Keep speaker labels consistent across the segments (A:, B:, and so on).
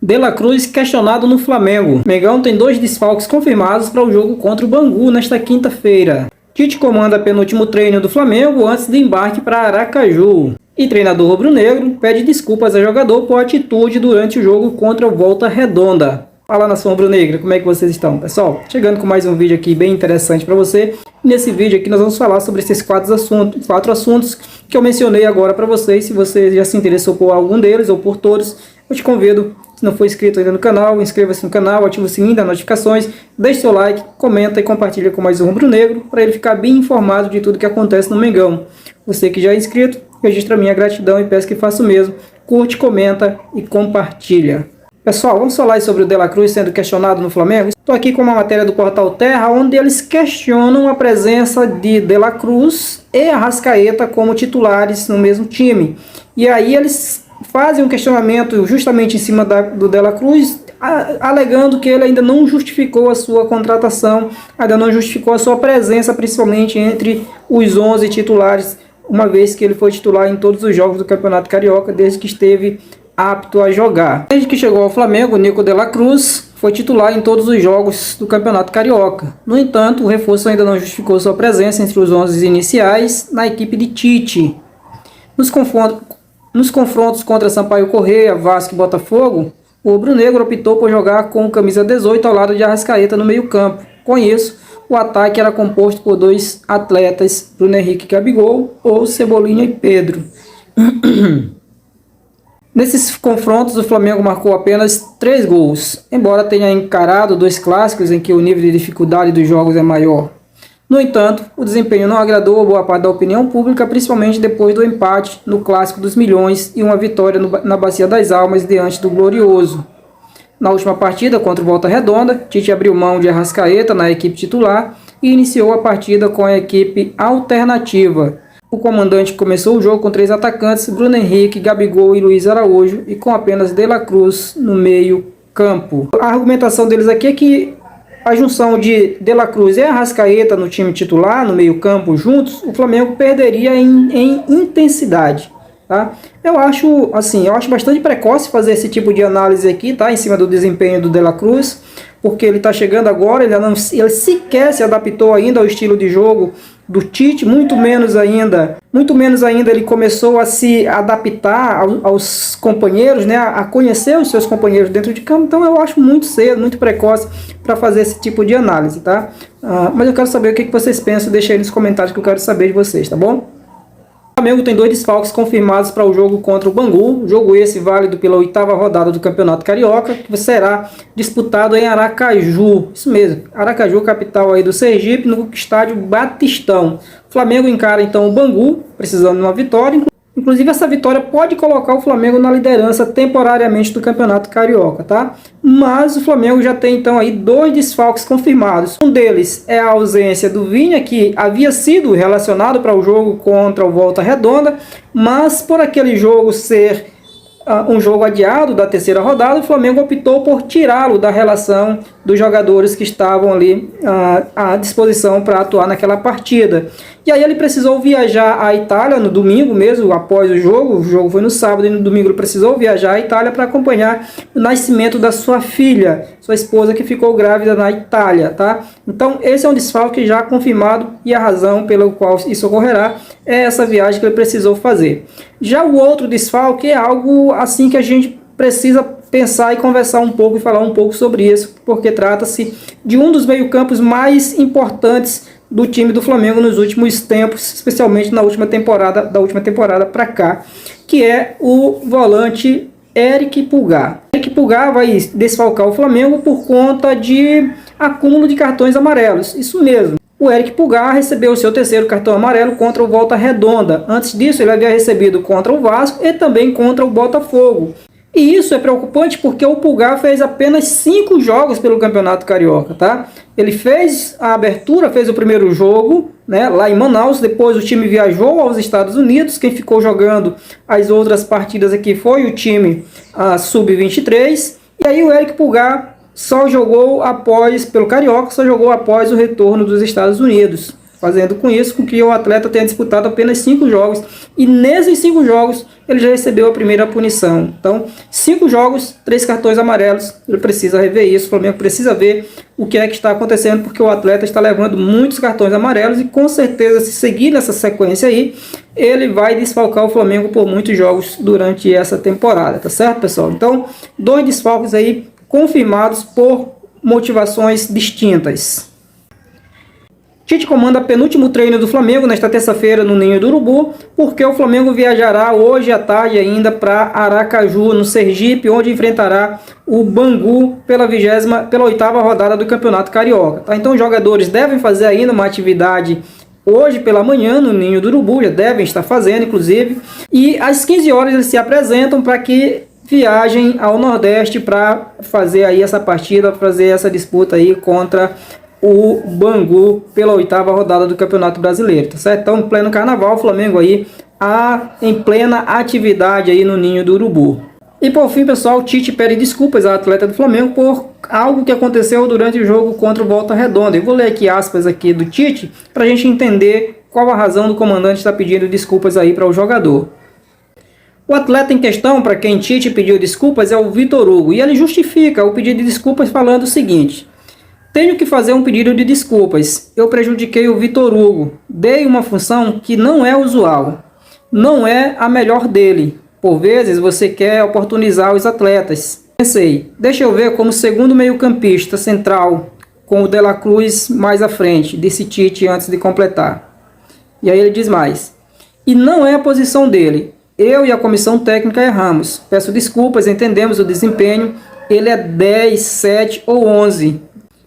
A: De La Cruz questionado no Flamengo. Mengão tem 2 desfalques confirmados para o jogo contra o Bangu nesta quinta-feira. Tite comanda penúltimo treino do Flamengo antes do embarque para Aracaju. E treinador rubro-negro pede desculpas a jogador por atitude durante o jogo contra o Volta Redonda. Fala, nação rubro-negra, como é que vocês estão? Pessoal, chegando com mais um vídeo aqui bem interessante para você. Nesse vídeo aqui nós vamos falar sobre esses 4 assuntos que eu mencionei agora para vocês. Se você já se interessou por algum deles ou por todos, eu te convido, se não for inscrito ainda no canal, inscreva-se no canal, ative o sininho das notificações, deixe seu like, comenta e compartilha com mais um rubro-negro para ele ficar bem informado de tudo que acontece no Mengão. Você que já é inscrito, registra minha gratidão e peço que faça o mesmo. Curte, comenta e compartilha. Pessoal, vamos falar sobre o De La Cruz sendo questionado no Flamengo. Estou aqui com uma matéria do Portal Terra, onde eles questionam a presença de La Cruz e Arrascaeta como titulares no mesmo time. E aí eles fazem um questionamento justamente em cima do De La Cruz, alegando que ele ainda não justificou a sua contratação, ainda não justificou a sua presença, principalmente entre os 11 titulares, uma vez que ele foi titular em todos os jogos do Campeonato Carioca, desde que esteve apto a jogar. Desde que chegou ao Flamengo, Nico De La Cruz foi titular em todos os jogos do Campeonato Carioca. No entanto, o reforço ainda não justificou sua presença entre os 11 iniciais na equipe de Tite. Nos confrontos contra Sampaio Corrêa, Vasco e Botafogo, o rubro-negro optou por jogar com o camisa 18 ao lado de Arrascaeta no meio-campo. Com isso, o ataque era composto por 2 atletas, Bruno Henrique e Gabigol, ou Cebolinha e Pedro. Nesses confrontos, o Flamengo marcou apenas 3 gols, embora tenha encarado 2 clássicos em que o nível de dificuldade dos jogos é maior. No entanto, o desempenho não agradou a boa parte da opinião pública, principalmente depois do empate no Clássico dos Milhões e uma vitória na Bacia das Almas diante do Glorioso. Na última partida contra o Volta Redonda, Tite abriu mão de Arrascaeta na equipe titular e iniciou a partida com a equipe alternativa. O comandante começou o jogo com 3 atacantes, Bruno Henrique, Gabigol e Luiz Araújo, e com apenas De La Cruz no meio campo. A argumentação deles aqui é que a junção de La Cruz e Arrascaeta no time titular, no meio campo juntos, o Flamengo perderia em intensidade. Tá? Eu acho bastante precoce fazer esse tipo de análise aqui, tá? Em cima do desempenho do De La Cruz, porque ele está chegando agora, ele sequer se adaptou ainda ao estilo de jogo do Tite, muito menos ainda ele começou a se adaptar aos companheiros, né, a conhecer os seus companheiros dentro de campo. Então eu acho muito cedo, muito precoce para fazer esse tipo de análise, tá? Mas eu quero saber o que vocês pensam, deixa aí nos comentários que eu quero saber de vocês, tá bom? O Flamengo tem 2 desfalques confirmados para o jogo contra o Bangu, jogo esse válido pela 8ª rodada do Campeonato Carioca, que será disputado em Aracaju. Isso mesmo, Aracaju, capital aí do Sergipe, no estádio Batistão. O Flamengo encara então o Bangu, precisando de uma vitória. Inclusive essa vitória pode colocar o Flamengo na liderança temporariamente do Campeonato Carioca, tá? Mas o Flamengo já tem então aí 2 desfalques confirmados. Um deles é a ausência do Vinha, que havia sido relacionado para o jogo contra o Volta Redonda, mas por aquele jogo ser um jogo adiado da 3ª rodada, o Flamengo optou por tirá-lo da relação dos jogadores que estavam ali à disposição para atuar naquela partida. E aí ele precisou viajar à Itália no domingo mesmo, após o jogo foi no sábado, e no domingo ele precisou viajar à Itália para acompanhar o nascimento da sua filha, sua esposa, que ficou grávida na Itália, tá? Então esse é um desfalque já confirmado, e a razão pela qual isso ocorrerá é essa viagem que ele precisou fazer. Já o outro desfalque é algo assim que a gente precisa pensar e conversar um pouco e falar um pouco sobre isso, porque trata-se de um dos meio-campos mais importantes do time do Flamengo nos últimos tempos, especialmente da última temporada para cá, que é o volante Eric Pulgar. Eric Pulgar vai desfalcar o Flamengo por conta de acúmulo de cartões amarelos. Isso mesmo. O Eric Pulgar recebeu o seu 3º cartão amarelo contra o Volta Redonda. Antes disso, ele havia recebido contra o Vasco e também contra o Botafogo. E isso é preocupante porque o Pulgar fez apenas 5 jogos pelo Campeonato Carioca, tá? Ele fez a abertura, fez o primeiro jogo, né, lá em Manaus. Depois o time viajou aos Estados Unidos. Quem ficou jogando as outras partidas aqui foi o time Sub-23. E aí o Eric Pulgar só jogou pelo Carioca, só jogou após o retorno dos Estados Unidos. fazendo com isso com que o atleta tenha disputado apenas 5 jogos, e nesses 5 jogos ele já recebeu a primeira punição. Então, 5 jogos, 3 cartões amarelos, ele precisa rever isso, o Flamengo precisa ver o que é que está acontecendo, porque o atleta está levando muitos cartões amarelos, e com certeza, se seguir nessa sequência aí, ele vai desfalcar o Flamengo por muitos jogos durante essa temporada, tá certo, pessoal? Então, 2 desfalques aí confirmados por motivações distintas. Tite comanda penúltimo treino do Flamengo nesta terça-feira no Ninho do Urubu, porque o Flamengo viajará hoje à tarde ainda para Aracaju, no Sergipe, onde enfrentará o Bangu pela 8ª rodada do Campeonato Carioca. Tá? Então os jogadores devem fazer ainda uma atividade hoje pela manhã no Ninho do Urubu, já devem estar fazendo inclusive, e às 15 horas eles se apresentam para que viajem ao Nordeste para fazer aí essa partida, fazer essa disputa aí contra o Bangu pela 8ª rodada do Campeonato Brasileiro, tá certo? Então, em pleno carnaval, o Flamengo aí em plena atividade aí no Ninho do Urubu. E por fim, pessoal, o Tite pede desculpas ao atleta do Flamengo por algo que aconteceu durante o jogo contra o Volta Redonda. Eu vou ler aqui aspas aqui do Tite para a gente entender qual a razão do comandante estar pedindo desculpas aí para o jogador. O atleta em questão, para quem Tite pediu desculpas, é o Vitor Hugo, e ele justifica o pedido de desculpas falando o seguinte: tenho que fazer um pedido de desculpas. Eu prejudiquei o Vitor Hugo. Dei uma função que não é usual. Não é a melhor dele. Por vezes você quer oportunizar os atletas. Pensei, deixa eu ver como segundo meio-campista central, com o De La Cruz mais à frente, disse Tite antes de completar. E aí ele diz mais: e não é a posição dele. Eu e a comissão técnica erramos. Peço desculpas, entendemos o desempenho. Ele é 10, 7 ou 11.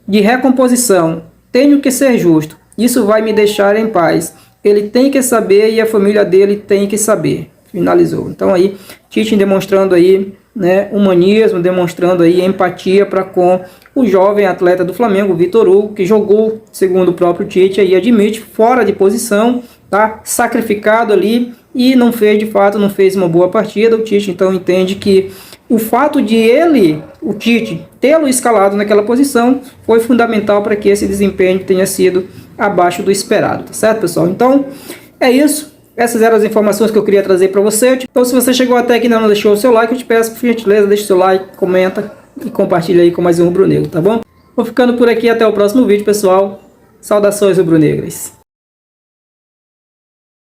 A: De recomposição, tenho que ser justo, isso vai me deixar em paz, ele tem que saber e a família dele tem que saber, finalizou. Então aí, Tite demonstrando aí, né, humanismo, demonstrando aí empatia para com o jovem atleta do Flamengo, Vitor Hugo, que jogou, segundo o próprio Tite, aí admite, fora de posição, tá, sacrificado ali, e não fez, de fato, não fez uma boa partida. O Tite então entende que o fato de o Tite, tê-lo escalado naquela posição foi fundamental para que esse desempenho tenha sido abaixo do esperado, tá certo, pessoal? Então, é isso. Essas eram as informações que eu queria trazer para você. Então, se você chegou até aqui e ainda não deixou o seu like, eu te peço, por gentileza, deixe o seu like, comenta e compartilha aí com mais um rubro-negro, tá bom? Vou ficando por aqui, até o próximo vídeo, pessoal. Saudações rubro-negras.